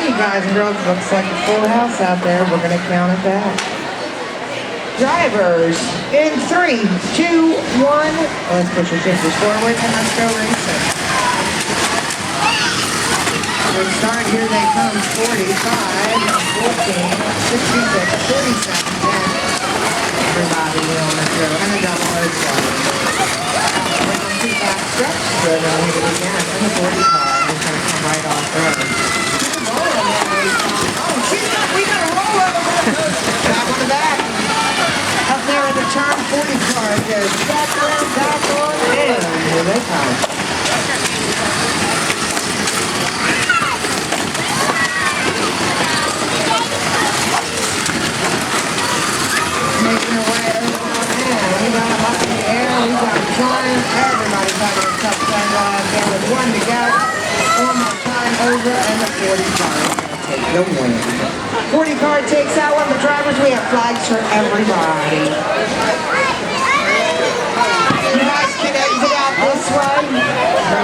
you guys and girls, looks like a full house out there. We're going to count it back. Drivers, in 3, 2, 1. Let's put your shoulders forward and let's go racing. We start, here they come, 45, 14, 66, 47, 10. Everybody on the through, and a double load one. Two back stretch, good, and here we again, and the 40 car is going to come right off there. Oh, we got a roll over. Back on the back. Up there in the turn, 40 car goes back around, back on, and here they come. Making their way over on in. We got them up in the air, we got them flying. Everybody's having a tough time there with 1 to go. One more time over, and the 40 car is going to take the win. 40 car takes that one. The drivers, we have flags for everybody. You guys can exit out this way.